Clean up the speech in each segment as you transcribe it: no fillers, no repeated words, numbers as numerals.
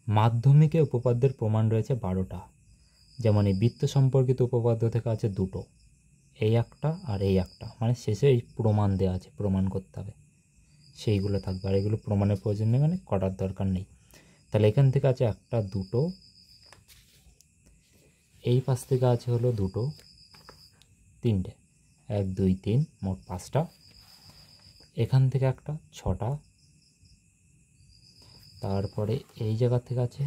মাধ্যমিকে উপপাদ্যের প্রমাণ রয়েছে 12টা। যেমন এই বৃত্ত সম্পর্কিত উপপাদ্য থেকে আছে 2টো, এই একটা আর এই একটা, মানে শেষে এই প্রমাণ দেওয়া আছে, প্রমাণ করতে হবে, সেইগুলো থাকবে। আর এগুলো প্রমাণের প্রয়োজন নেই, মানে করার দরকার নেই। তাহলে এখান থেকে আছে একটা, দুটো, এই পাশ থেকে আছে হলো দুটো, তিনটে, 1 2 3, মোট 5টা। এখান থেকে একটা, 6টা। তারপরে এই জায়গা থেকে আছে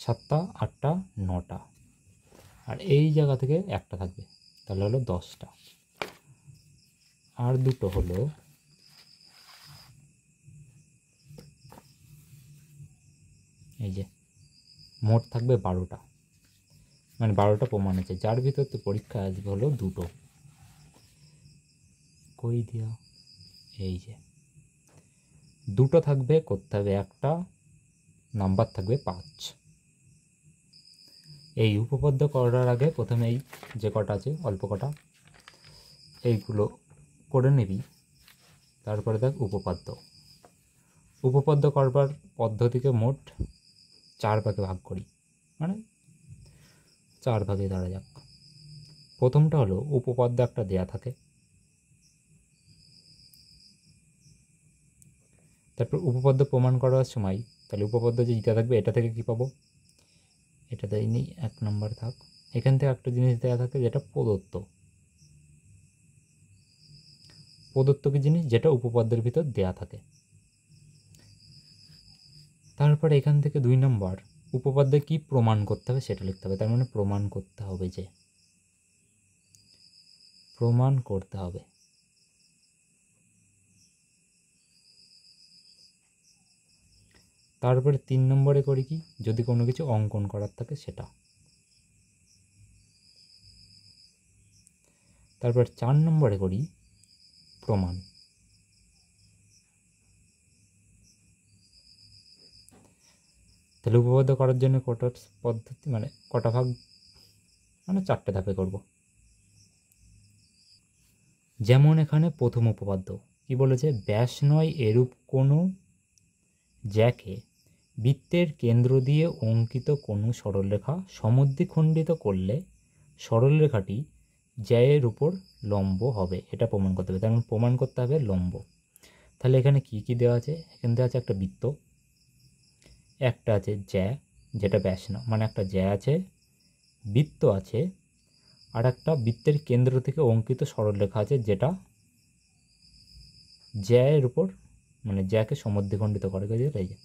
7টা, 8টা, 9টা। আর এই জায়গা থেকে একটা থাকবে, তাহলে হলো 10টা। আর দুটো হলো এই যে, মোট থাকবে 12টা, মানে 12টা প্রমাণ আছে, যার ভিতর তো পরীক্ষা আসবে হলো দুটো। কই দিয়া, এই যে দুটো থাকবে, করতে হবে একটা, নাম্বার থাকবে 5। এই উপপাদ্য করার আগে প্রথমে এই যে কটা আছে অল্প কটা, এইগুলো করে নিবি। তারপরে দেখ উপপাদ্য। উপপাদ্য করবার পদ্ধতিকে মোট 4 ভাগে ভাগ করি, মানে 4 ভাগে ধরা যাক। প্রথমটা হলো উপপাদ্য একটা দেয়া থাকে, তারপর উপপাদ্য প্রমাণ করার সময় তাহলে উপপাদ্য যে যেটা থাকবে এটা থেকে কী পাবো, এটা দেয়নি, 1 নম্বর থাক। এখান থেকে একটা জিনিস দেওয়া থাকে যেটা প্রদত্ত। প্রদত্ত কি জিনিস, যেটা উপপাদ্যের ভিতর দেয়া থাকে। তারপরে এখান থেকে 2 নম্বর উপপাদ্যে কি প্রমাণ করতে হবে সেটা লিখতে হবে। তার মানে প্রমাণ করতে হবে, যে প্রমাণ করতে হবে। তারপরে 3 নম্বরে করি কি, যদি কোনো কিছু অঙ্কন করার থাকে সেটা। তারপর 4 নম্বরে করি প্রমাণ। তাহলে উপপাদ্য করার জন্য কটা পদ্ধতি, মানে কটা ভাগ, মানে 4টে ধাপে করব। যেমন এখানে প্রথম উপপাদ্য কি বলেছে, ব্যাস নয় এরূপ কোনো জ্যাকে বৃত্তের কেন্দ্র দিয়ে অঙ্কিত কোনো সরলরেখা সমদ্বিখণ্ডিত করলে সরলরেখাটি জ্যায়ের উপর লম্ব হবে, এটা প্রমাণ করতে হবে। তার মানে প্রমাণ করতে হবে লম্ব। তাহলে এখানে কি কি দেওয়া আছে, এখানে দেওয়া আছে একটা বৃত্ত, একটা আছে জ্যা যেটা ব্যাস না, মানে একটা জ্যা আছে, বৃত্ত আছে, আর একটা বৃত্তের কেন্দ্র থেকে অঙ্কিত সরলরেখা আছে যেটা জ্যায়ের উপর, মানে জ্যাকে সমদ্বিখণ্ডিত করে, তাই যে।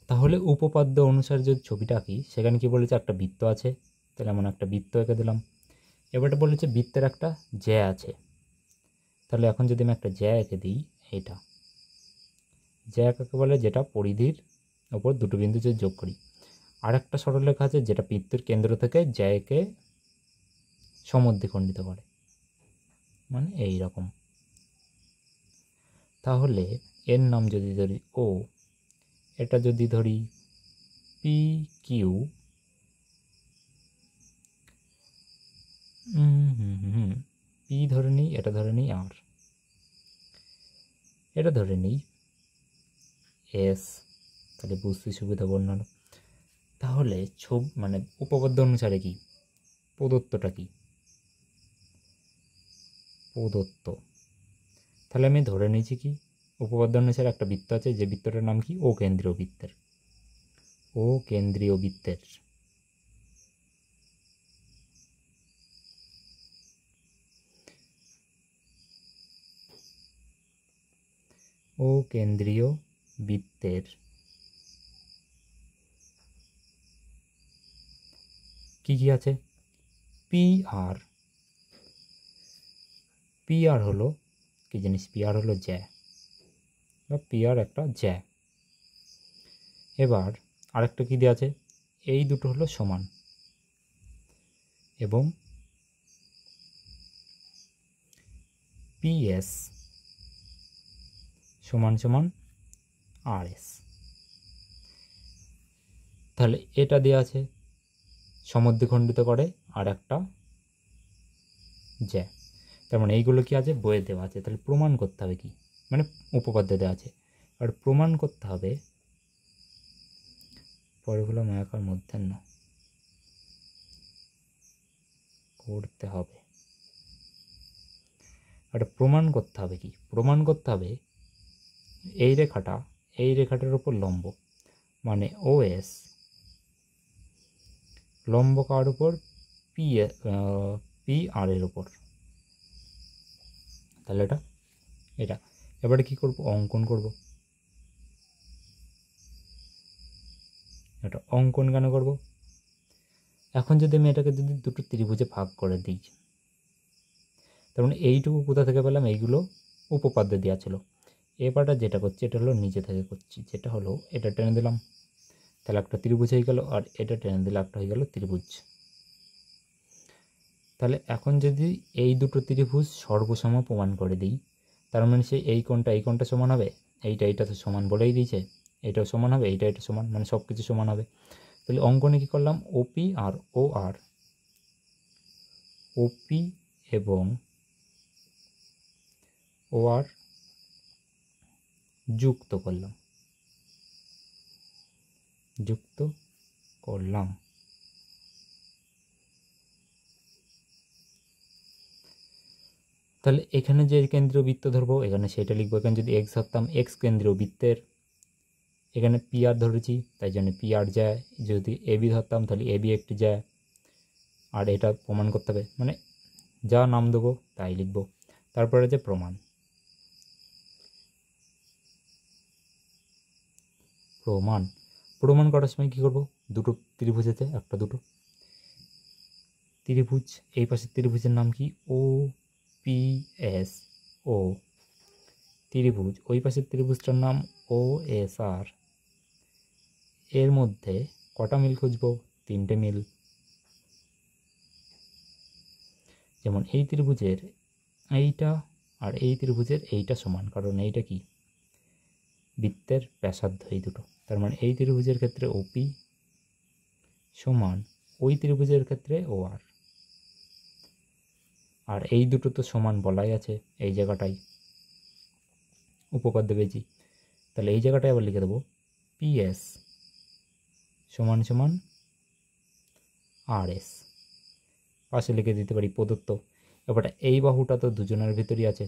তাহলে উপপাদ্য অনুসারে যদি ছবিটা আঁকি, সেখানে কি বলেছে, একটা বৃত্ত আছে, তাহলে এমন একটা বৃত্ত এঁকে দিলাম। এবারটা বলেছে বৃত্তের একটা জ্যা আছে, তাহলে এখন যদি আমি একটা জ্যা এঁকে দিই, এইটা জ্যা কাকে বলে, যেটা পরিধির ওপর দুটো বিন্দু যদি যোগ করি। আর একটা সরলরেখা আছে যেটা বৃত্তের কেন্দ্র থেকে জ্যাকে সমদ্বিখণ্ডিত করে, মানে এই রকম। তাহলে এর নাম যদি ধরি ও, এটা যদি ধরি পি কিউ, পি ধরে নিই, এটা ধরে নিই আর, এটা ধরে নিই এস, তাহলে বুঝতে সুবিধা বর্ণনা। তাহলে মানে উপপাদ্য অনুসারে কি প্রদত্তটা কি, প্রদত্ত। তাহলে আমি ধরে নিয়েছি কি, উপপাদ্য অনুসারে একটা বৃত্ত আছে, যে বৃত্তটার নাম কি, ও কেন্দ্রীয় বৃত্তের, ও কেন্দ্রীয় বৃত্তের। ও কেন্দ্রীয় বৃত্তের কি কি আছে, পি আর। পি আর হলো কি জিনিস, পি আর হলো জ্যা, বা পি আর একটা জ্যা। এবার আরেকটা কি দেওয়া আছে, এই দুটো হলো সমান, এবং পি এস সমান সমান আর এস। তাহলে এটা দেওয়া আছে সমদ্বিখণ্ডিত করে, আর একটা জ্যা। তার মানে এইগুলো কি আছে, বইয়ে দেওয়া আছে। তাহলে প্রমাণ করতে হবে কি, মানে উপপাদ্য দেওয়া আছে। আর প্রমাণ করতে হবে পরেগুলো মায়াকার মধ্যাহ্ন করতে হবে। আর প্রমাণ করতে হবে কি? প্রমাণ করতে হবে এই রেখাটার উপর লম্ব, মানে OS লম্ব কার উপর? PR এর উপর। তাহলে এটা এবারে কি করব? অঙ্কন করব। এটা অঙ্কন কেন করব? এখন যদি আমি এটাকে যদি দুটো ত্রিভুজে ভাগ করে দিই, তার মানে এইটুকু কোথা থেকে পেলাম? এইগুলো উপপাদ্য দেওয়া ছিল। এবারটা যেটা করছি এটা হলো নিজে থেকে করছি, যেটা হলো এটা টেনে দিলাম, তাহলে একটা ত্রিভুজ হয়ে গেল, আর এটা টেনে দিলে একটা হয়ে গেল ত্রিভুজ। তাহলে এখন যদি এই দুটো ত্রিভুজ সর্বসম প্রমাণ করে দিই, তার মানে সে এই কোণটা সমান হবে, এইটা তো সমান বলেই দিয়েছে, এটাও সমান হবে, এটা সমান, মানে সব কিছু সমান হবে। তাহলে অঙ্কনে কী করলাম? OP আর OP এবং OR যুক্ত করলাম। তাহলে এখানে যে কেন্দ্রীয় বৃত্ত ধরবো এখানে সেটা লিখবো। এখানে যদি x ধরতাম, x কেন্দ্রীয় বৃত্তের, এখানে PR ধরেছি তাই জন্য PR যায়। যদি AB ধরতাম তাহলে AB একটি যায়। আর এটা প্রমাণ করতে হবে, মানে যা নাম দেবো তাই লিখবো। তারপরে যে প্রমাণ করার সময় কী করবো? দুটো ত্রিভুজ আছে, একটা দুটো ত্রিভুজ, এই পাশের ত্রিভুজের নাম কি? OPS ও ত্রিভুজ, ওই পাশের ত্রিভুজটার নাম OSR। এর মধ্যে কটা মিল খুঁজবো? 3টে মিল। যেমন এই ত্রিভুজের এইটা আর এই ত্রিভুজের এইটা সমান, কারণ এইটা কি? বৃত্তের ব্যাসার্ধ, এই দুটো। তার মানে এই ত্রিভুজের ক্ষেত্রে OP সমান ওই ত্রিভুজের ক্ষেত্রে OR। আর এই দুটো তো সমান বলাই আছে এই জায়গাটাই উপপাদ্য পেয়েছি। তাহলে এই জায়গাটায় আবার লিখে দেবো PS সমান সমান RS, পাশে লিখে দিতে পারি প্রদত্ত। এবার এই বাহুটা তো দুজনের ভিতরই আছে,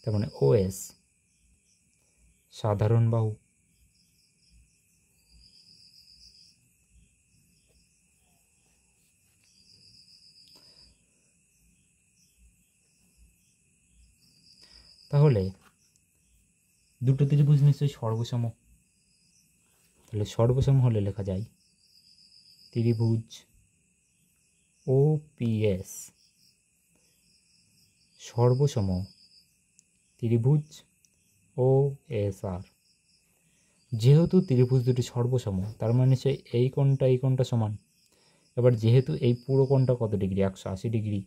তার মানে OS সাধারণ বাহু। তাহলে দুটো ত্রিভুজ নিশ্চয়ই সর্বসম। তাহলে সর্বসম হলে লেখা যায় ত্রিভুজ OPS সর্বসম ত্রিভুজ OSR। যেহেতু ত্রিভুজ দুটি সর্বসম তার মানে সে এই কোণটা সমান। এবার যেহেতু এই পুরো কোণটা কত ডিগ্রি? 180 ডিগ্রি।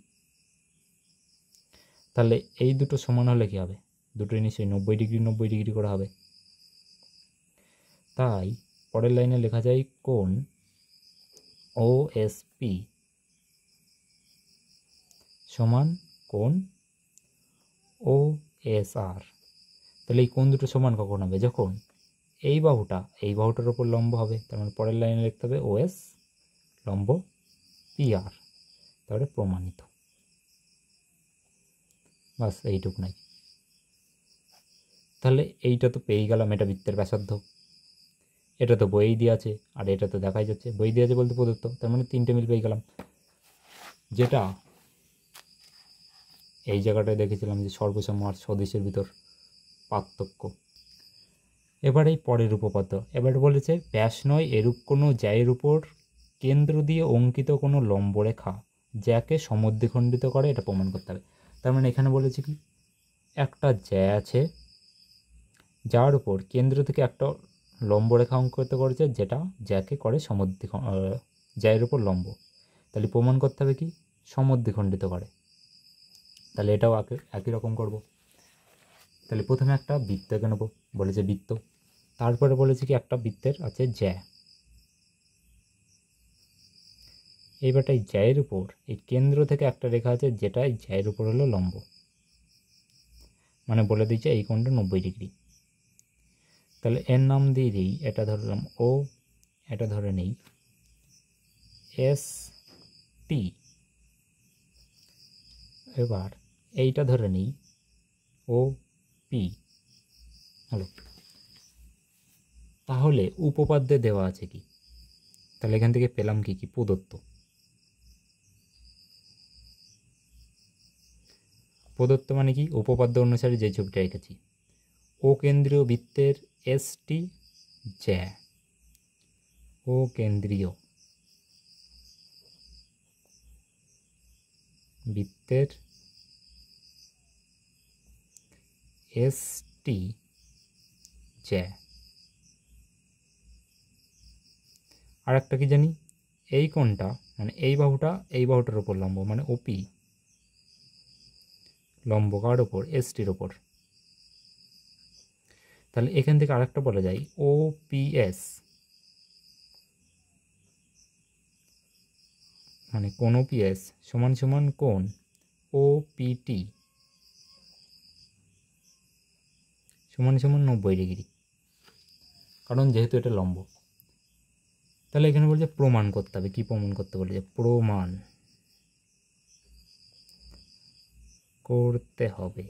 তাহলে এই দুটো সমান হলে কী হবে? দুটোই নিশ্চয়ই 90 ডিগ্রি করে হবে। তাই পরের লাইনে লেখা যায় কোণ OSP সমান কোণ OSR। তাহলে এই কোণ দুটো সমান কখন হবে? যখন এই বাহুটার ওপর লম্ব হবে। তার মানে পরের লাইনে লিখতে হবে OS লম্ব PR, তারপরে প্রমাণিত। বাস এইটুকু নাই। তাহলে এইটা তো পেয়ে গেলাম, এটা বৃত্তের ব্যাসার্ধ। এটা তো বইয়েই দেওয়া আছে, আর এটা তো দেখাই যাচ্ছে বই দেওয়া আছে বলতে প্রদত্ত। তার মানে 3টে মিল পেয়ে গেলাম, যেটা এই জায়গাটায় দেখেছিলাম যে সর্বসম আর সদিশের ভিতর পার্থক্য। এবার এই পরের উপপাদ্য এবার বলেছে ব্যাস নয় এরূপ কোনো জ্যায়ের উপর কেন্দ্র দিয়ে অঙ্কিত কোনো লম্বরেখা জ্যাকে সমদ্বিখণ্ডিত করে, এটা প্রমাণ করতে হবে। তার মানে এখানে বলেছে কি? একটা জ্যা আছে যার উপর কেন্দ্র থেকে একটা লম্বরেখা অঙ্কিত করেছে, যেটা জ্যাকে করে জ্যায়ের উপর লম্ব। তাহলে প্রমাণ করতে হবে কি? সমদ্বিখণ্ডিত করে। তাহলে এটাও একই রকম করব। তাহলে প্রথমে একটা বৃত্ত এঁকে নেবো, বলেছে বৃত্ত। তারপরে বলেছে কি একটা বৃত্তের আছে জ্যা। এইবারটা এই জ্যায়ের উপর এই কেন্দ্র থেকে একটা রেখা আছে, যেটা এই জ্যায়ের উপর হলো লম্ব, মানে বলে দিচ্ছে এই কোণটা 90 ডিগ্রি। তাহলে এর নাম দিয়ে দিই, এটা ধরলাম ও, এটা ধরে নেই এস টি। এবার এইটা ধরে নিই ও পি। হলো। তাহলে উপপাদ্যে দেওয়া আছে কি? তাহলে এখান থেকে পেলাম কি কি? প্রদত্ত। প্রদত্ত মানে কি? উপপাদ্য অনুসারে যে ছবিটা রেখেছি, ও কেন্দ্রীয় বৃত্তের এস টি জ্যা, ও কেন্দ্রীয় বৃত্তের এস টি জ্যা। আর একটা কি জানি, এই কোণটা মানে এই বাহুটার ওপর লম্ব, মানে ওপি লম্ব কার ওপর? এস টির ওপর। তাহলে এখান থেকে আরেকটা বলা যায় ও পি এস, মানে কোণ ও পি এস সমান সমান কোণ ও পি টি সমান সমান 90 ডিগ্রি, কারণ যেহেতু এটা লম্ব। তাহলে এখানে বলছে প্রমাণ করতে হবে। কি প্রমাণ করতে বলেছে? প্রমাণ করতে হবে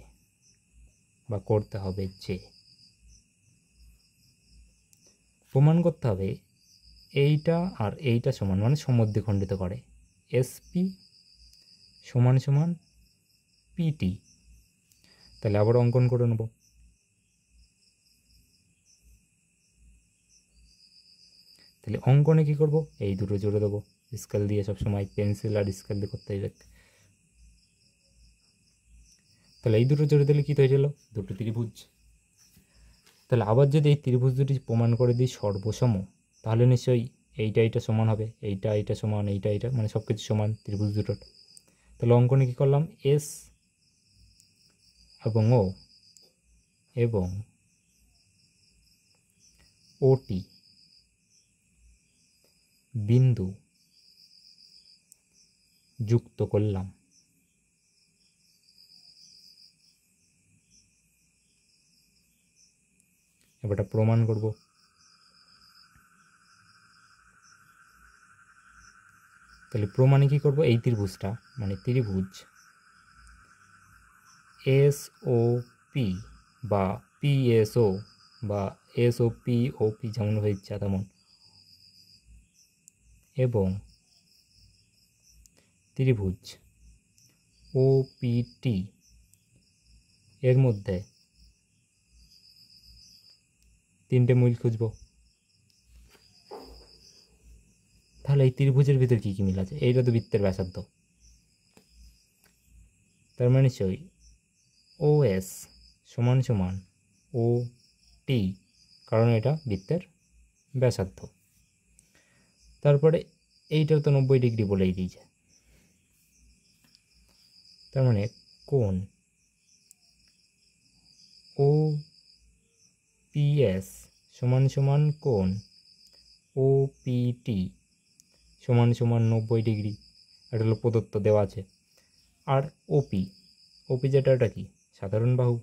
বা করতে হবে যে, প্রমাণ করতে হবে এইটা আর এইটা সমান, মানে সমদ্বিখণ্ডিত করে এসপি সমান সমান পিটি। তাহলে আবার অঙ্কন করে নেব। তাহলে অঙ্কনে কি করব? এই দুটো জুড়ে দেবো স্কেল দিয়ে, সবসময় পেন্সিল আর স্কেল দিয়ে করতে হবে। তাহলে এই দুটো জুড়ে দিলে কী হয়ে গেল? দুটো ত্রিভুজ। তাহলে আবার যদি এই ত্রিভুজ দুটি প্রমাণ করে দিই সর্বসম, তাহলে নিশ্চয়ই এইটা সমান হবে, এইটা সমান, এইটা মানে সব কিছু সমান ত্রিভুজ দুটোর। তাহলে অঙ্কনে কী করলাম? এস এবং ও এবং ওটি বিন্দু যুক্ত করলাম। এবারটা প্রমাণ করব। তাহলে প্রমাণে কি করব? এই ত্রিভুজটা মানে ত্রিভুজ এস ও পি বা পিএসও বা এস ও পি যেমন হয়ে ইচ্ছা তেমন, এবং ত্রিভুজ ও পিটি এর মধ্যে তিনটে মিল খুঁজব। তাহলে এই ত্রিভুজের ভিতর কী কী মিল আছে? এইটা তো বৃত্তের ব্যাসার্ধ, তার মানে নিশ্চয়ই ও এস সমান সমান ও টি, কারণ এটা বৃত্তের ব্যাসার্ধ। তারপরে এইটাও তো 90 ডিগ্রি বলেই দিয়েছে, তার মানে কোণ ও পি এস সমান সমান কোণ ও পি টি সমান সমান 90 ডিগ্রি। এটা হলো প্রদত্ত, দেওয়া আছে। আর ওপি যেটা, এটা কি? সাধারণ বাহু।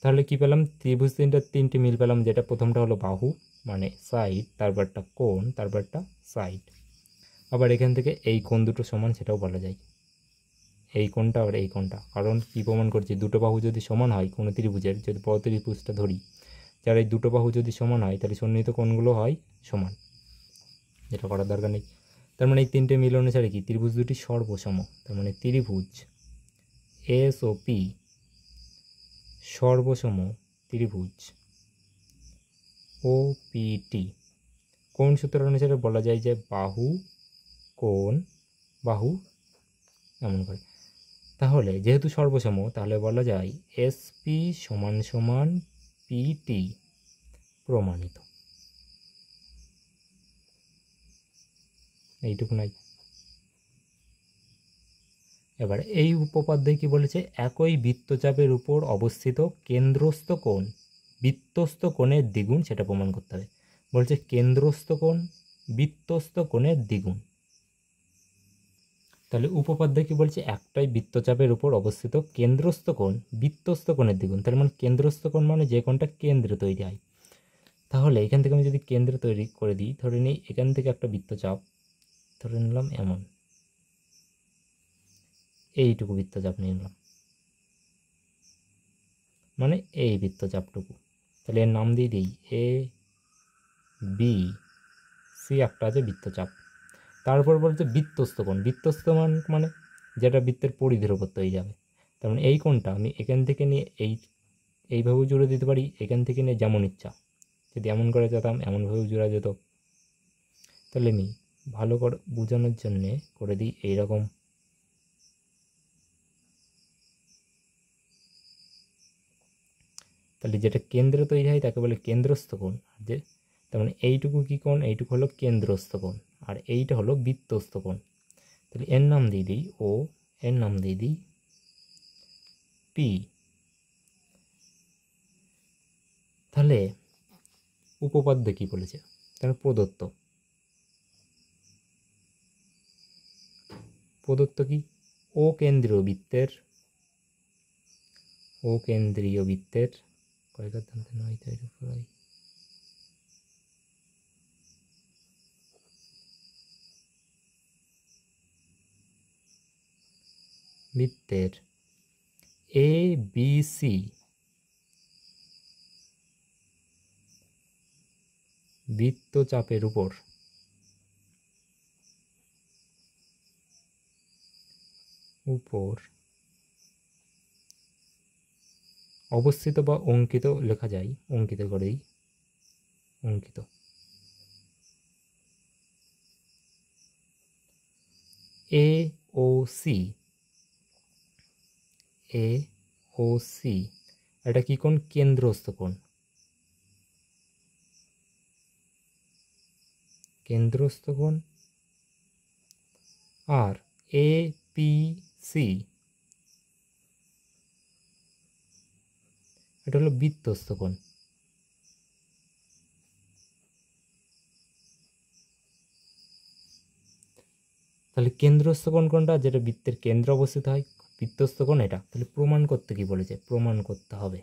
তাহলে কি পেলাম? ত্রিভুজ তিনটি মিল পেলাম, যেটা প্রথমটা হলো বাহু মানে সাইড, তারপরটা কোণ, তারপরটা সাইড। আবার এখান থেকে এই কোণ দুটো সমান সেটাও বলা যায়, এই কোণটা আর এই কোণটা। কারণ কী প্রমাণ করছি? দুটো বাহু যদি সমান হয় কোনো ত্রিভুজের, যদি বড় ত্রিভুজটা ধরি, যার এই দুটো বাহু যদি সমান হয় তাহলে সন্নিহিত কোণগুলো হয় সমান, যেটা করার দরকার নেই। তার মানে এই তিনটে মিল অনুসারে কি ত্রিভুজ দুটি সর্বসম। তার মানে ত্রিভুজ এস ও পি সর্বসম ত্রিভুজ ও পি টি। কোণ সূত্র অনুসারে বলা যায় যে বাহু কোণ বাহু এমন করে। তাহলে যেহেতু সর্বসম, তাহলে বলা যায় এসপি সমান সমান পিটি প্রমাণিত। এইটুকু নাই। এবার এই উপপাদ্যে কি বলেছে? একই বৃত্তচাপের উপর অবস্থিত কেন্দ্রস্থ কোণ বৃত্তস্থ কোণের দ্বিগুণ, সেটা প্রমাণ করতে হবে। বলছে কেন্দ্রস্থ কোণ বৃত্তস্থ কোণের দ্বিগুণ। তাহলে উপপাদ্য কি বলছে, একটাই বৃত্তচাপের উপর অবস্থিত কেন্দ্রস্থ কোণ বৃত্তস্থ কোণের দ্বিগুণ। তার মানে কেন্দ্রস্থ কোণ মানে যে কোণটা কেন্দ্রে তৈরি হয়। তাহলে এখান থেকে আমি যদি কেন্দ্র তৈরি করে দিই, ধরে নিই এখান থেকে একটা বৃত্তচাপ ধরে নিলাম এমন, এইটুকু বৃত্তচাপ নিয়ে নিলাম, মানে এই বৃত্তচাপটুকু। তাহলে এর নাম দিয়ে দিই এ বি সি, একটা আছে বৃত্তচাপ। তারপর বলছে বৃত্তস্থ কোণ, বৃত্তস্থ মানে যেটা বৃত্তের পরিধির ওপর তৈরি যাবে। তার মানে এই কোণটা আমি এখান থেকে নিয়ে এইভাবেও জুড়ে দিতে পারি, এখান থেকে নিয়ে যেমন ইচ্ছা, যদি এমন করে যেতাম এমনভাবেও জোড়া যেত। তাহলে আমি ভালো করে বোঝানোর জন্যে করে দিই এইরকম। তাহলে যেটা কেন্দ্রে তৈরি হয় তাকে বলে কেন্দ্রস্থ কোণ। যে তার মানে এইটুকু কি কোণ, এইটুকু হলো কেন্দ্রস্থ কোণ, আর এইটা হলো বৃত্তস্থ কোণ। তাহলে এর নাম দিয়ে দিই ও, এর নাম দিয়ে দিই পি। তাহলে উপপাদ্য কি বলেছে, তাহলে প্রদত্ত কি, ও কেন্দ্রীয় বৃত্তের কয়টা দান্তে নয় তাই উপরাই বৃত্তের এ বি সি বৃত্তচাপের উপর অবস্থিত বা অঙ্কিত লেখা যায়, অঙ্কিত করেই অঙ্কিত এ ও সি, এটা কি কোণ, কেন্দ্রস্থ কোণ, আর এ পি সি এটা হলো বৃত্তস্থ কোণ। তাহলে কেন্দ্রস্থ কোণ কোনটা, যেটা বৃত্তের কেন্দ্রে অবস্থিত হয়, বৃত্তস্থ কোণ এটা। তাহলে প্রমাণ করতে কি বলেছে, প্রমাণ করতে হবে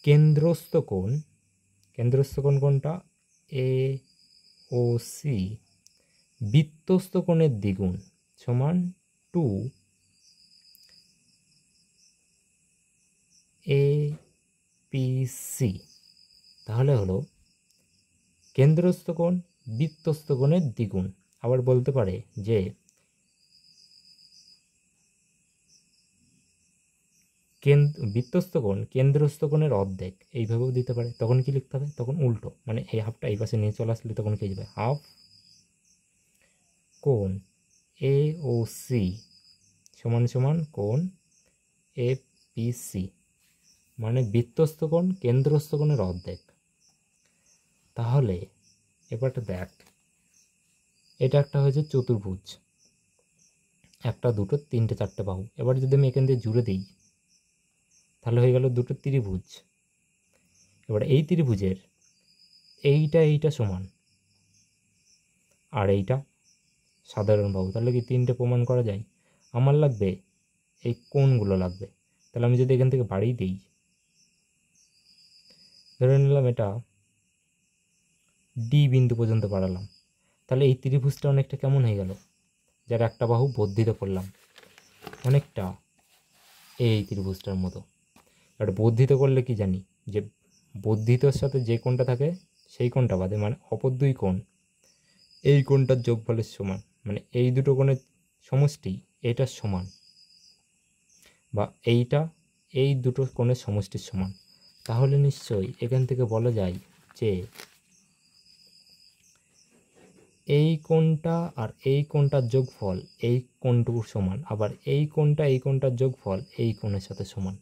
কেন্দ্রস্থ কোণ কোনটা, এ ও সি বৃত্তস্থ কোণের দ্বিগুণ সমান 2 এ পি সি। তাহলে হলো কেন্দ্রস্থ কোণ বৃত্তস্থ কোণের দ্বিগুণ। আবার বলতে পারে যে বৃত্তস্থ কোণ কেন্দ্রস্থ কোণের অর্ধেক, এইভাবেও দিতে পারে। তখন কি লিখতে হবে, তখন উল্টো, মানে এই হাফটা এই পাশে নিয়ে চলে আসলে তখন কি যাবে, হাফ কোণ এ ও সি সমান সমান কোণ এ পি সি, মানে বৃত্তস্থ কোণ কেন্দ্রস্থ কোণের অর্ধেক। তাহলে এবারটা দেখ, এটা একটা হয়েছে চতুর্ভুজ, একটা দুটো তিনটে চারটে বাহু। এবার যদি আমি এখান দিয়ে জুড়ে দিই তাহলে হয়ে গেল দুটো ত্রিভুজ। এবার এই ত্রিভুজের এইটা সমান আর এইটা সাধারণ বাহু। তাহলে কি তিনটে প্রমাণ করা যায়। আমার লাগবে এই কোণগুলো লাগবে। তাহলে আমি যদি এখান থেকে বাড়িয়ে দিই, ধরে নিলাম এটা ডি বিন্দু পর্যন্ত বাড়ালাম, তাহলে এই ত্রিভুজটা অনেকটা কেমন হয়ে গেল, যার একটা বাহু বর্ধিত করলাম অনেকটা এই ত্রিভুজটার মতো। আর বর্ধিত করলে কি জানি, যে বর্ধিতর সাথে যে কোণটা থাকে সেই কোণটা বাদে, মানে অপর দুই কোণ এই কোণটার যোগফলের সমান, মানে এই দুটো কোণের সমষ্টি এটার সমান, বা এইটা এই দুটো কোণের সমষ্টির সমান। তাহলে নিশ্চয়ই এখান থেকে বলা যায় যে এই কোণটা আর এই কোণটার যোগফল এই কোণটুকুর সমান, আবার এই কোণটার যোগফল এই কোণের সাথে সমান।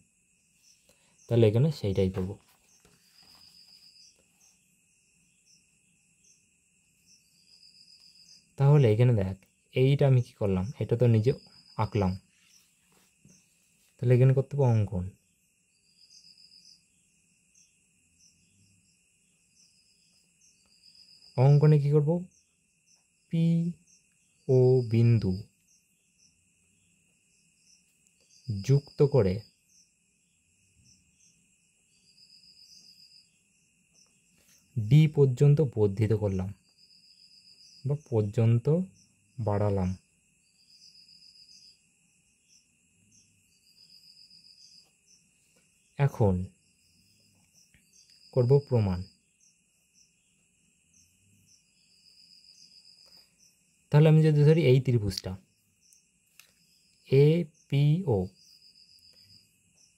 তাহলে এখানে সেইটাই পাবো। তাহলে এখানে দেখ এইটা আমি কি করলাম, এটা তো নিজে আঁকলাম, তাহলে এখানে করতে হবে অঙ্কন। অঙ্কনে কি করব, পি ও বিন্দু যুক্ত করে ডি পর্যন্ত বর্ধিত করলাম বা পর্যন্ত বাড়ালাম। এখন করব প্রমাণ। তাহলে আমি যদি ধরি এই ত্রিভুজটা এ পি ও,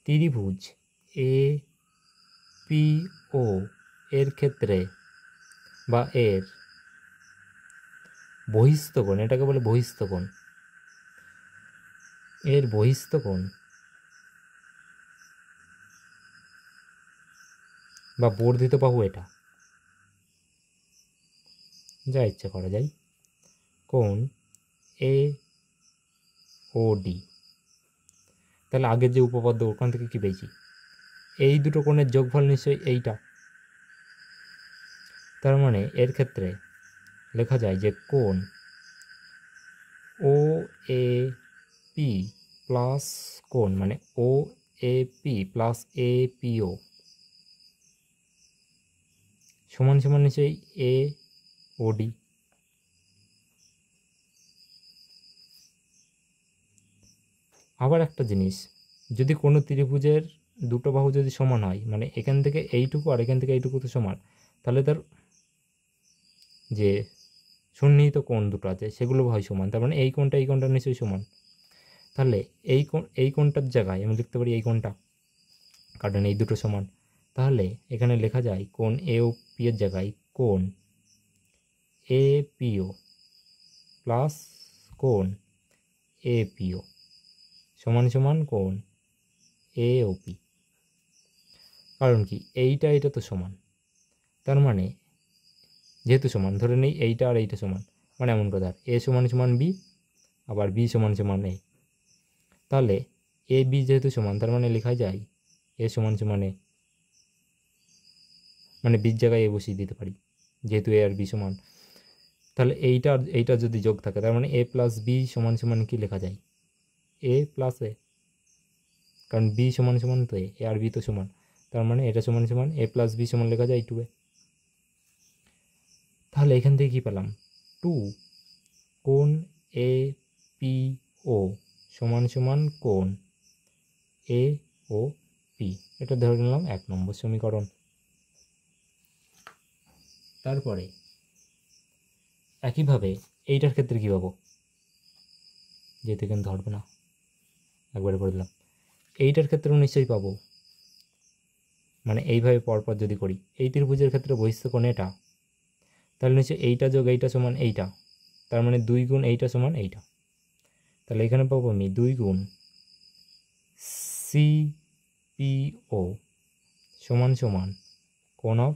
ত্রিভুজ এ পি ও এর ক্ষেত্রে বা এর বহিস্থ কোণ, এটাকে বলে বহিস্থ কোণ, এর বহিস্থ কোণ বা বর্ধিত বাহু, এটা যা ইচ্ছা করা যায়, কোণ এ ও ডি। তাহলে আগের যে উপপাদ্য ওখান থেকে কি পেয়েছি, এই দুটো কোণের যোগফল নিশ্চয়ই এইটা। তার মানে এর ক্ষেত্রে লেখা যায় যে কোণ ও এ পি প্লাস কোণ মানে O A P plus A P O সমান সমান নিশ্চয়ই এ ও ডি। আবার একটা জিনিস, যদি কোনো ত্রিভুজের দুটো বাহু যদি সমান হয়, মানে এখান থেকে এইটুকু আর এখান থেকে এইটুকু তো সমান, তাহলে তার যে সন্নিহিত কোণ দুটো আছে সেগুলো হয় সমান। তার মানে এই কোণটা নিশ্চয়ই সমান। তাহলে এই কোণটার জায়গায় আমি লিখতে পারি এই কোণটা, কারণ এই দুটো সমান। তাহলে এখানে লেখা যায় কোণ এ ও পি এর জায়গায় কোণ এ পি ও প্লাস কোণ এ পি ও সমান সমান কোণ এ ও পি। কারণ কি, এইটা তো সমান, তার মানে যেহেতু সমান, ধরে নেই এইটা আর এইটা সমান, মানে এমন কথা এ সমান সমান বি, আবার বি সমান সমান এ। তাহলে এ বি যেহেতু সমান, তার মানে লেখা যায় এ সমান সমান এ, মানে বির জায়গায় এ বসিয়ে দিতে পারি যেহেতু এ আর বি সমান। তাহলে এইটা যদি যোগ থাকে, তার মানে এ প্লাস বি সমান সমান কি লেখা যায়, এ প্লাস এ, কারণ বি সমান সমান তো এ আর বি তো সমান, তার মানে এটা সমান সমান এ প্লাস বি সমান লেখা যায় 2a। তাহলে এখান থেকে কি পেলাম, 2 কোণ এ পি ও সমান সমান কোণ এ ও পি। এটা ধরে নিলাম 1 নম্বর সমীকরণ। তারপরে একইভাবে এইটার ক্ষেত্রে কী পাবো, যেহেতু এখানে ধরবে না একবারে করে দিলাম, এইটার ক্ষেত্রেও নিশ্চয়ই পাবো। মানে এইভাবে পরপর যদি করি, এই ত্রিভুজের ক্ষেত্রে বহিস্থ কোণ এটা, তাহলে নিশ্চয়ই এইটা যোগ এইটা সমান এইটা, তার মানে 2 গুণ এইটা সমান এইটা। তাহলে এখানে পাবো আমি 2 গুণ সি পি ও সমান সমান কোণ অফ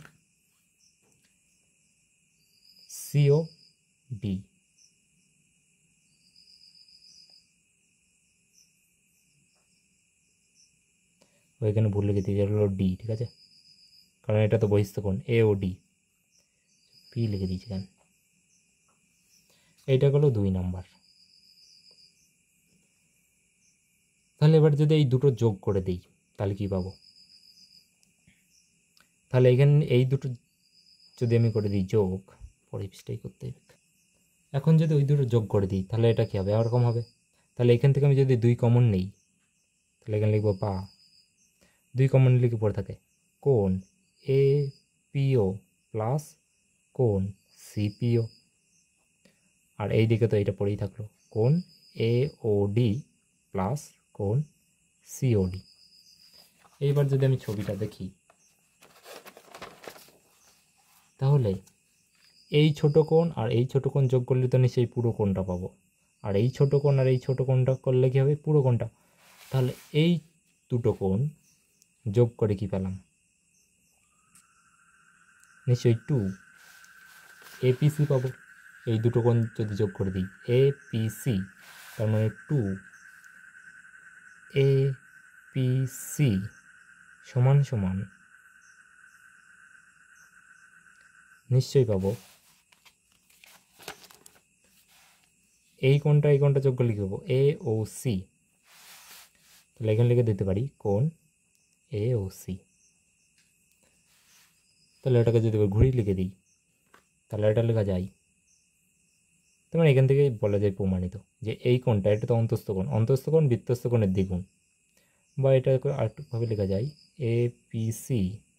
সিও ডি। ওইখানে ভুল লিখে দিয়েছি, এটা হলো ডি, ঠিক আছে, কারণ এটা তো বহিস্থ কোণ এ ও ডি, পি লিখে দিয়েছি এখানে। এইটা হলো 2 নাম্বার। তাহলে এবার যদি এই দুটো যোগ করে দিই তাহলে কি পাবো, তাহলে এখানে এই দুটো যদি আমি করে দিই যোগ, পরে পৃষ্ঠাই করতে হবে। এখন যদি ওই দুটো যোগ করে দিই তাহলে এটা কী হবে, এরকম হবে। তাহলে এখান থেকে আমি যদি 2 কমন নেই, তাহলে এখানে লিখবো বা 2 কমন লিখে পড়ে থাকে কোণ এ পিও প্লাস কোণ সিপিও, আর এই দিকে তো এটা পড়েই থাকলো কোণ এ ও ডি প্লাস কোণ সিওডি। এইবার যদি আমি ছবিটা দেখি, তাহলে এই ছোট কোণ আর এই ছোট কোণ যোগ করলে তো নিশ্চয়ই পুরো কোণটা পাবো, আর এই ছোট কোণ আর এই ছোট কোণটা করলে কী হবে, পুরো কোণটা। তাহলে এই দুটো কোণ যোগ করে কি পেলাম, নিশ্চয়ই 2 এপিসি পাবো। এই দুটো কোণ যদি যোগ করে দিই APC, তার মানে 2APC সমান সমান নিশ্চয়ই পাবো এই কোণটা যোগ করলে লিখে পাবো AOC। তাহলে এখানে লিখে দিতে পারি কোণ AOC। তাহলে এটাকে যদি ঘুরিয়ে লিখে দিই তাহলে এটা লেখা যায়, তার মানে এখান থেকে বলা যায় প্রমাণিত যে এই কোণটা, এটা তো অন্তস্থ কোণ বৃত্তস্থ কোণের দ্বিগুণ, বা এটা আরেকভাবে লেখা যায় APC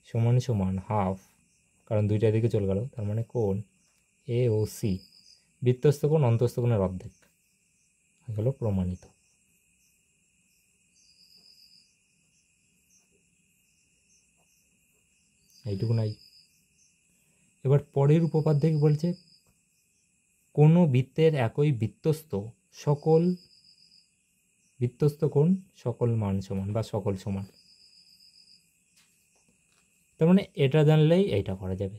সমান সমান হাফ, কারণ দুইটা দিকে চলে গেল, তার মানে কোণ AOC বৃত্তস্থ কোণ অন্তস্থ কোণের অর্ধেক, এগুলো প্রমাণিত। এইটুকু নাই। এবার পরের উপপাদ্য কি বলছে, কোনো বৃত্তের একই বৃত্তস্থ কোণ সকল মান সমান বা সকল সমান। তার মানে এটা জানলেই এইটা করা যাবে।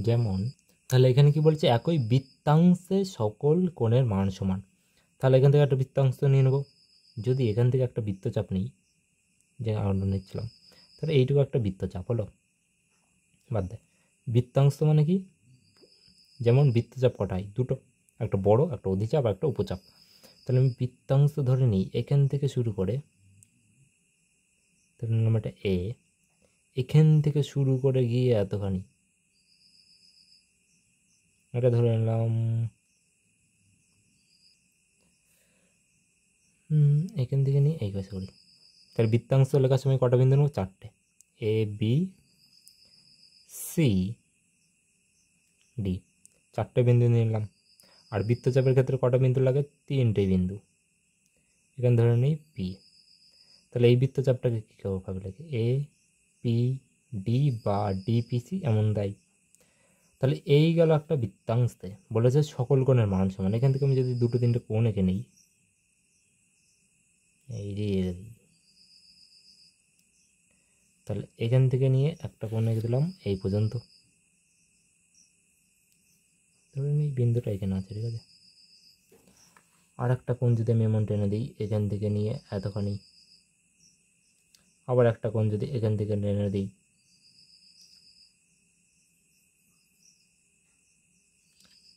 যেমন তাহলে এখানে কি বলছে, একই বৃত্তাংশে সকল কোণের মান সমান। তাহলে এখান থেকে একটা বৃত্তাংশ নিয়ে নেব। যদি এখান থেকে একটা বৃত্তচাপ নিই, যে আমরা নিচ্ছিলাম, তাহলে এইটুকু একটা বৃত্তচাপ হলো, বাদ দেয়। বৃত্তাংশ মানে কি, যেমন বৃত্তচাপ কটাই দুটো, একটা বড়, একটা অধিচাপ, একটা উপচাপ। তাহলে আমি বৃত্তাংশ ধরে নিই, এখান থেকে শুরু করে ধরে নিলাম এটা A, এখান থেকে শুরু করে গিয়ে এতখানি, এটা ধরে নিলাম এখান থেকে নিয়ে এই কাছে করি। তাহলে বৃত্তাংশ লেখার সময় কটা বিন্দু নেব, 4টে, ABCD 4টে বিন্দু নিয়ে নিলাম। আর বৃত্তচাপের ক্ষেত্রে কটা বিন্দু লাগে, 3টে বিন্দু, এখানে ধরে নিই P। তাহলে এই বৃত্তচাপটাকে কী ভাবে লাগে, APD বা DPC এমন দেয়। তাহলে এই গেল একটা বৃত্তাংশে বলেছে সকল কোণের মান সমান। এখান থেকে আমি যদি 2-3টে কোণ এঁকে নিই, এই রে, তাহলে এখান থেকে নিয়ে একটা কোণ এঁকে দিলাম এই পর্যন্ত, ধরুন এই বিন্দুটা এখানে আছে, ঠিক আছে। আর একটা কোণ যদি আমি এমন টেনে দিই, এখান থেকে নিয়ে এতখানি, আবার একটা কোণ যদি এখান থেকে টেনে দিই,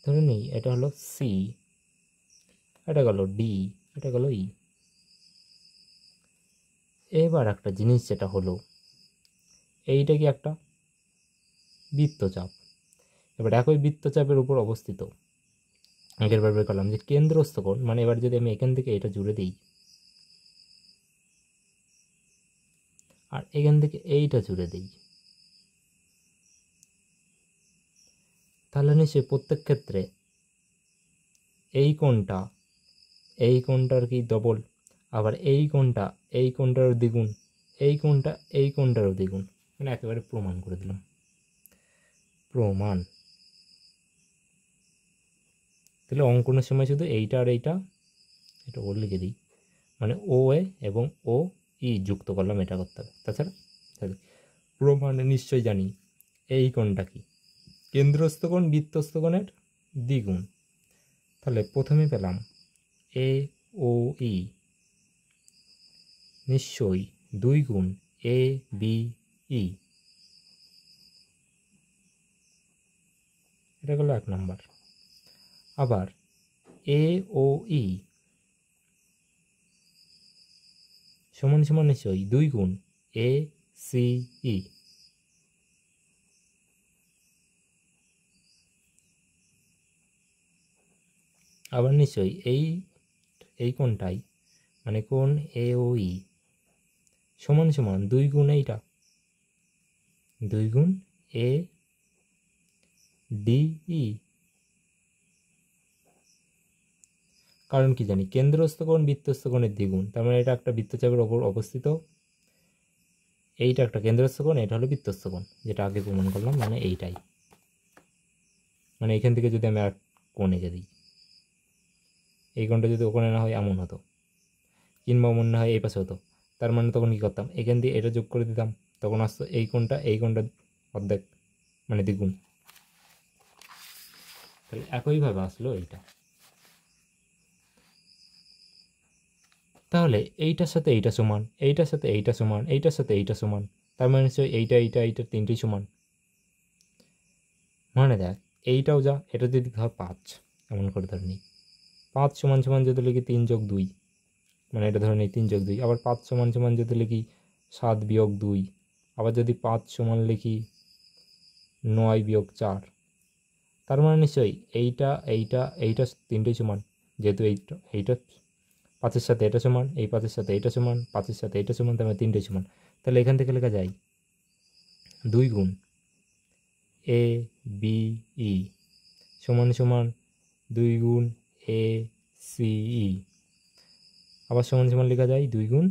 ধরে নিই এটা হলো C, এটা গেল D, এটা গেল E। এবার একটা জিনিস যেটা হলো, এইটা কি একটা বৃত্তচাপ। এবার একই বৃত্তচাপের উপর অবস্থিত, আগের বার বের করলাম যে কেন্দ্রস্থ কোণ, মানে এবার যদি আমি এখান থেকে এটা জুড়ে দিই আর এখান থেকে এইটা জুড়ে দিই, তাহলে নিশ্চয়ই প্রত্যেক ক্ষেত্রে এই কোণটার কি ডবল, আবার এই কোণটারও দ্বিগুণ, এই কোণটারও দ্বিগুণ, মানে একেবারে প্রমাণ করে দিলাম, প্রমাণ। তাহলে অঙ্কনের সময় শুধু এইটা আর এটা ও লিখে দিই, মানে OA এবং OE যুক্ত করলাম, এটা করতে হবে। তাছাড়া প্রমাণে নিশ্চয়ই জানি এই কোণটা কি, কেন্দ্রস্থ কোণ বৃত্তস্থ কোণের দ্বিগুণ। তাহলে প্রথমে পেলাম AOE নিশ্চয়ই 2 গুণ ABE, এটা গেল 1 নম্বর। আবার AOE সমান সমান নিশ্চয়ই 2 গুণ ACE, আবার নিশ্চয়ই এই কোণটাই, মানে কোণ AOE সমান সমান 2 গুণ এইটা, 2 গুণ ADE। কারণ কি জানি, কেন্দ্রস্থ কোণ বৃত্তস্থ কোণের দ্বিগুণ, তার মানে এটা একটা বৃত্তচাপের ওপর অবস্থিত, এইটা একটা কেন্দ্রস্থ কোণ, এটা হলো বৃত্তস্থ কোণ, যেটা আগে প্রমাণ করলাম, মানে এইটাই। মানে এখান থেকে যদি আমি আর কোণ এঁকে দিই, এই কোণটা যদি ওখানে না হয় এমন হতো, কিংবা অমন না হয় এই পাশে হতো, তার মানে তখন কী করতাম, এখান দিয়ে এটা যোগ করে দিতাম, তখন আসতো এই কোণটা অর্ধেক, মানে দ্বিগুণ। তাহলে একইভাবে আসলো এইটা। তাহলে এইটার সাথে এইটা সমান, এইটার সাথে এইটা সমান, এইটার সাথে এইটা সমান, তার মানে নিশ্চয়ই এইটা এইটা এইটা তিনটেই সমান। মানে দেখ এইটাও যা, এটা যদি ধর 5 এমন করে ধরে নিই, 5 সমান সমান যদি লিখি 3 যোগ 2, মানে এটা ধরে নিই 3 যোগ 2, আবার 5 সমান সমান যদি লিখি 7 বিয়োগ 2, আবার যদি 5 সমান লিখি 9 বিয়োগ 4, তার মানে নিশ্চয়ই এইটা এইটা এইটা তিনটেই সমান, যেহেতু এইটা এইটা 5-এর সাথে এটা সমান, এই 5-এর সাথে এটা সমান, 5-এর সাথে এটা সমান, তার মানে তিনটেই সমান। তাহলে এখান থেকে লেখা যায় 2 গুণ এ বি ই সমান সমান 2 গুণ এ সি ই, আবার সমান সমান লেখা যায় 2 গুণ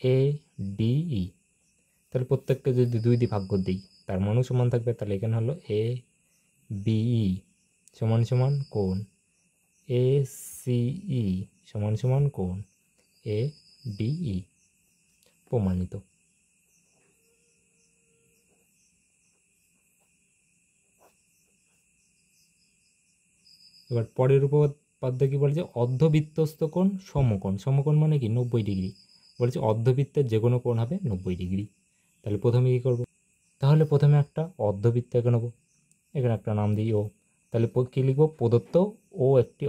এ ডি ই। তাহলে প্রত্যেককে যদি 2 দিয়ে ভাগ করে দিই তার মানও সমান থাকবে। তাহলে এখানে হলো এ বি ই সমান সমান কোণ এ সি ই সমান সমান কোণ এ ডি ই, প্রমাণিত। এবার পরের উপপাদ্য কি বলেছে, অর্ধবৃত্তস্থ কোণ সমকোণ। সমকোণ মানে কি 90 ডিগ্রি। বলেছে অর্ধবৃত্তের যে কোনো কোণ হবে 90 ডিগ্রি। তাহলে প্রথমে কী করব, তাহলে প্রথমে একটা অর্ধবৃত্ত এঁকে নেবো, এখানে একটা নাম দিই ও। তাহলে কী লিখব, প্রদত্ত ও একটি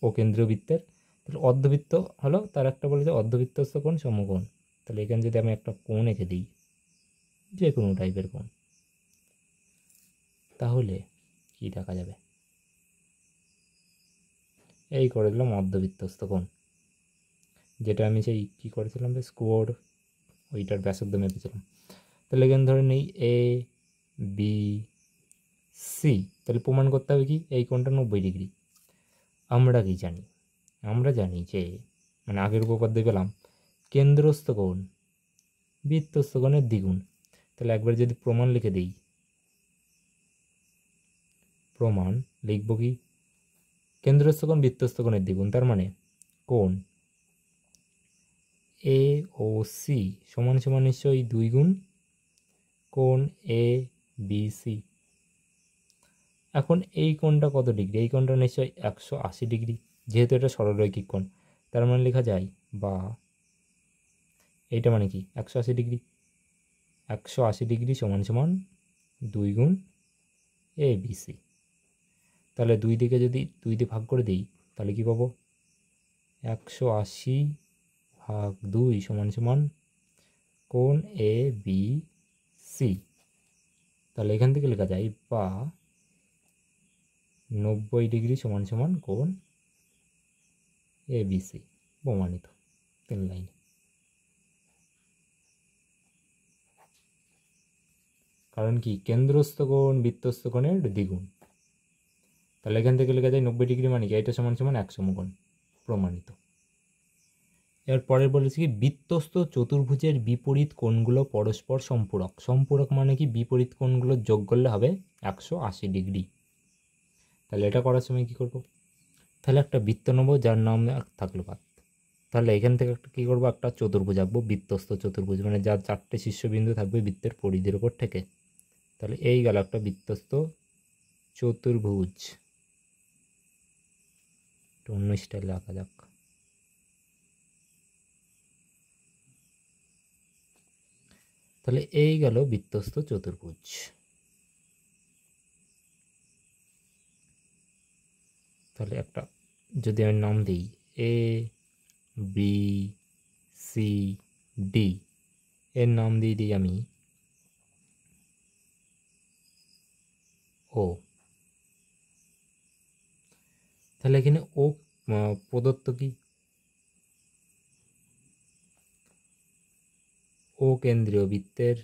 ও কেন্দ্রীয় বৃত্তের, তাহলে অর্ধবৃত্ত হলো তার একটা বলেছে অর্ধবৃত্তস্থ কোণ সমকোণ। তাহলে এখানে যদি আমি একটা কোণ এঁকে দিই, যে কোনো টাইপের কোণ, তাহলে কি দেখা যাবে, এই করে দিলাম অর্ধবৃত্তস্থ কোণ, যেটা আমি সেই কী করেছিলাম স্কোর ওইটার ব্যাসার্ধ মেপেছিলাম। তাহলে এখানে ধরে নেই এ বি সি, তাহলে প্রমাণ করতে হবে কি এই কোণটা 90 ডিগ্রি। আমরা কি জানি, আমরা জানি যে মানে আগের উপপাদ্য পেলাম কেন্দ্রস্থ কোণ বৃত্তস্থ কোণের দ্বিগুণ। তাহলে একবার যদি প্রমাণ লিখে দিই, প্রমাণ লিখব কি কেন্দ্রস্থ কোণ বৃত্তস্থ কোণের দ্বিগুণ, তার মানে কোণ এ ও সি সমান সমান নিশ্চয়ই 2 গুণ কোণ এ বি সি। এখন এই কোণটা কত ডিগ্রি, এই কোণটা নিশ্চয়ই 180 ডিগ্রি, যেহেতু এটা সরলরৈখিক কোণ, তার মানে লেখা যায় বা এইটা মানে কি 180 ডিগ্রি, 180 ডিগ্রি সমান সমান 2 গুণ এ বি সি। তাহলে দুই দিকে যদি 2 দিয়ে ভাগ করে দিই তাহলে কি পাবো, 180 ভাগ 2 সমান সমান কোণ এ বি সি। তাহলে এখান থেকে লেখা যায় বা 90 ডিগ্রি সমান সমান কোণ এ বি সি, প্রমাণিত 3 লাইন। কারণ কি কেন্দ্রস্থ কোণ বৃত্তস্থ কোণের দ্বিগুণ। তাহলে এখান থেকে লেখা যায় 90 ডিগ্রি মানে কি এটা সমান সমান 1 সমকোণ, প্রমাণিত। এর পরের বলেছি কি বৃত্তস্থ চতুর্ভুজের বিপরীত কোণগুলো পরস্পর সম্পূরক। সম্পূরক মানে কি বিপরীত কোণগুলো যোগ করলে হবে 180 ডিগ্রি। তাহলে এটা করার সময় কি করব, তাহলে একটা বৃত্ত নেবো যার নাম থাকলো বাদ। তাহলে এখান থেকে একটা কী করবো, একটা চতুর্ভুজ আঁকবো, বৃত্তস্থ চতুর্ভুজ মানে যার 4টে শীর্ষবিন্দু থাকবে বৃত্তের পরিধির ওপর থেকে। তাহলে এই গেল একটা বৃত্তস্থ চতুর্ভুজ। অন্য স্টাইলে আঁকা যাক। তাহলে এই গেল বৃত্তস্থ চতুর্ভুজ। তাহলে একটা যদি আমি নাম দিই এ বি সি ডি, এর নাম দিয়ে দিই আমি ও। তাহলে এখানে ও প্রদত্ত কি, ও কেন্দ্রীয় বৃত্তের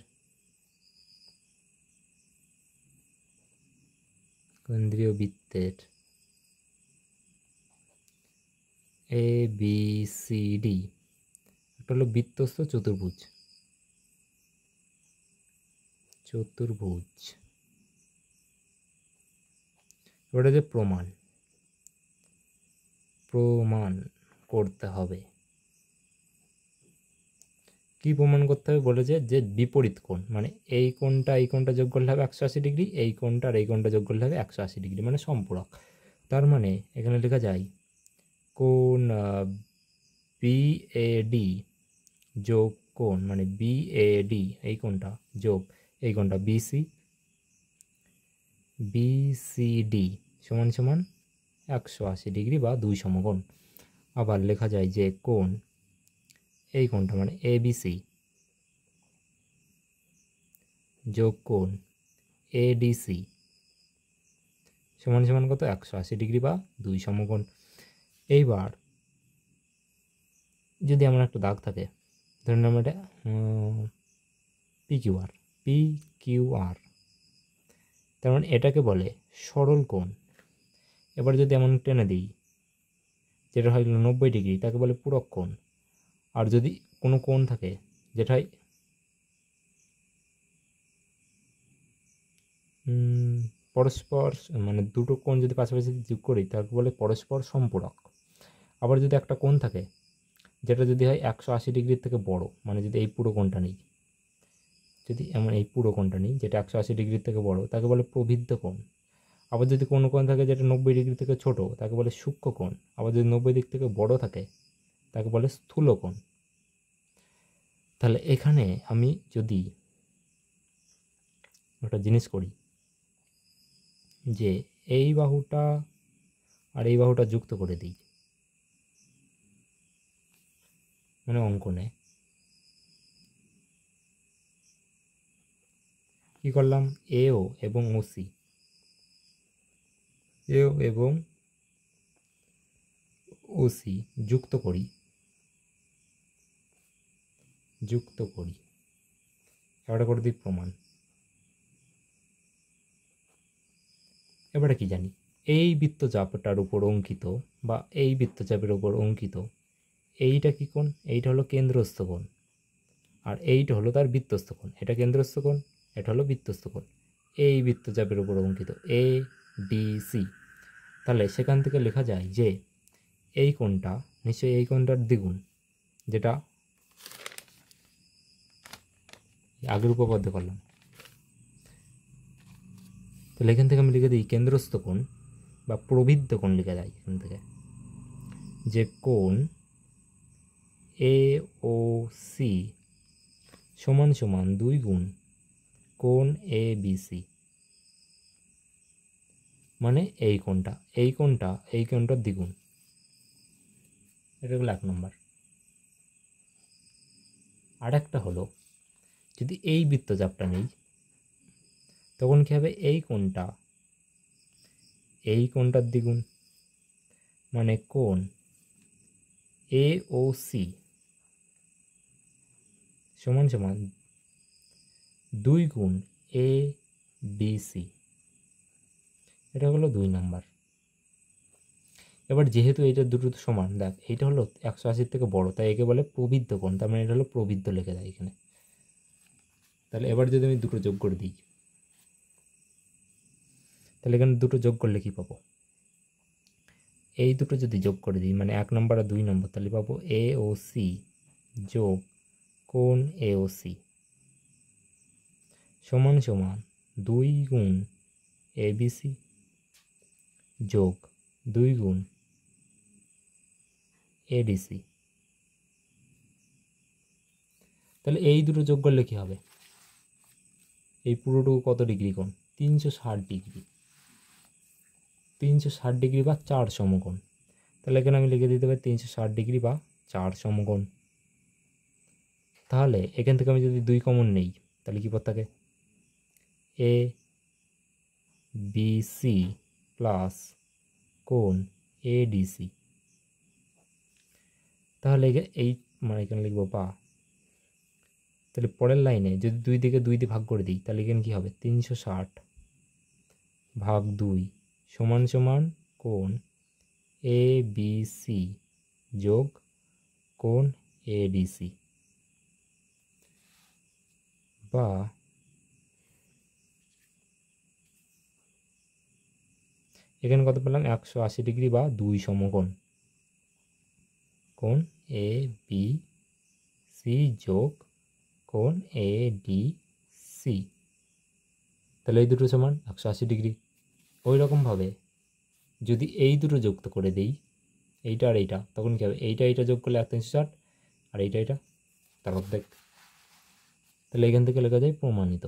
এ বি সি ডি, একটা হলো বৃত্তস্থ চতুর্ভুজ। ওটা যে প্রমাণ করতে হবে কি প্রমাণ করতে হবে বলেছে যে বিপরীত কোণ, মানে এই কোণটা যোগ করলে হবে 180 ডিগ্রি, এই কোণটা আর এই কোণটা যোগ করলে হবে 180 ডিগ্রি, মানে সম্পূরক। তার মানে এখানে লেখা যায় কোণ বিএডি যোগ কোণ, মানে বিএডি এই কোণটা যোগ এই কোণটা বিসিডি সমান সমান 180 ডিগ্রি বা 2 সমকোণ। আবার লেখা যায় যে কোণ এই কোণটা মানে এবিসি যোগ কোণ এডিসি সমান সমান কত 180 ডিগ্রি বা 2 সমকোণ। এইবার যদি এমন একটা দাগ থাকে, ধরুন আমরা এটা পিকিউআর, তার মানে এটাকে বলে সরল কোণ। এবার যদি এমন টেনে দিই যেটা হয় 90 ডিগ্রি, তাকে বলে পূরক কোণ। আর যদি কোনো কোণ থাকে যেটা হয় পরস্পর, মানে দুটো কোণ যদি পাশাপাশি যোগ করি তাকে বলে পরস্পর সম্পূরক। আবার যদি একটা কোণ থাকে যেটা যদি হয় 180 ডিগ্রির থেকে বড়, মানে যদি এই পুরো কোণটা নিই, যদি এমন এই পুরো কোণটা নিই যেটা 180 ডিগ্রির থেকে বড়, তাকে বলে প্রবৃদ্ধ কোণ। আবার যদি কোনো কোণ থাকে যেটা 90 ডিগ্রি থেকে ছোট, তাকে বলে সূক্ষ্ম কোণ। আবার যদি 90 ডিগ্রি থেকে বড় থাকে তাকে বলে স্থূল কোণ। তাহলে এখানে আমি যদি একটা জিনিস করি যে এই বাহুটা আর এই বাহুটা যুক্ত করে দিই, মানে অঙ্কনে কি করলাম, এও এবং ওসি, এও এবং ওসি যুক্ত করি, এবারে করে দিই প্রমাণ। এবারে কি জানি, এই বৃত্তচাপটার উপর অঙ্কিত বা এই বৃত্তচাপের উপর অঙ্কিত এইটা কি কোণ, এইটা হলো কেন্দ্রস্থ কোণ, আর এইটা হলো তার বৃত্তস্থ কোণ। এটা কেন্দ্রস্থ কোণ, এটা হলো বৃত্তস্থ কোণ। এই বৃত্তচাপের উপর অঙ্কিত এ ডি সি। তাহলে সেখান থেকে লেখা যায় যে এই কোণটা নিশ্চয়ই এই কোণটার দ্বিগুণ, যেটা আগের উপপাদ্য করলাম। তাহলে এখান থেকে আমি লিখে দিই কেন্দ্রস্থ কোণ বা প্রবৃদ্ধ কোণ লিখে দেয় এখান থেকে, যে কোণ এ ও সি সমান সমান 2 গুণ কোণ এ বি সি, মানে এই কোণটার দ্বিগুণ। এটা হলো 1 নম্বর। আর একটা হলো, যদি এই বৃত্তচাপটা নেই তখন কি হবে, এই কোণটার দ্বিগুণ, মানে কোণ এ ও সি সমান সমান 2 গুণ এ ডি সি। এটা হলো 2 নাম্বার। এবার যেহেতু এটা দুটো সমান, দেখ এইটা হলো 180 থেকে বড়, তাই একে বলে প্রবৃদ্ধ কোণ, তার মানে এটা হলো প্রবৃদ্ধ লিখে দেয় এখানে। তাহলে এবার যদি আমি দুটো যোগ করে দিই, তাহলে এখানে দুটো যোগ করলে কি পাবো, এই দুটো যদি যোগ করে দিই মানে 1 নম্বর আর 2 নম্বর, তাহলে পাবো এ ও সি যোগ কোণ এ ও সি সমান সমান 2 গুণ এ বি সি যোগ 2 গুণ এডিসি। তাহলে এই দুটো যোগ করলে কি হবে, এই পুরোটুকু কত ডিগ্রি কোণ, 360 ডিগ্রি, 360 ডিগ্রি বা 4 সমকোণ। তাহলে এখানে আমি লিখে দিতে পারি 360 ডিগ্রি বা 4 সমকোণ। তাহলে এখান থেকে আমি যদি 2 কমন নেই তাহলে কি পদ থাকে, এ বি সি প্লাস কোণ এ ডি সি। তাহলে এই মানে এখানে লিখবো বা, তাহলে পরের লাইনে যদি 2 দিকে 2 দিয়ে ভাগ করে দিই তাহলে এখানে কী হবে, 360 ভাগ 2 সমান সমান কোণ এ বি সি যোগ কোণ এ ডি সি, বা এখানে কত পেলাম, 180 ডিগ্রি বা 2 সমকোণ, কোণ এ বি সি যোগ কোণ এ ডি সি, তাহলে এই দুটো সমান 180 ডিগ্রি। ওই রকমভাবে যদি এই দুটো যুক্ত করে দিই, এইটা আর এইটা, তখন কী হবে, এইটা যোগ করলে 160 আর এইটা তার অর্ধেক। তাহলে এখান থেকে লেখা যায় প্রমাণিত।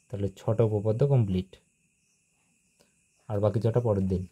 তাহলে 6টা উপপাদ্য কমপ্লিট, আর বাকি 6টা পরের দিন।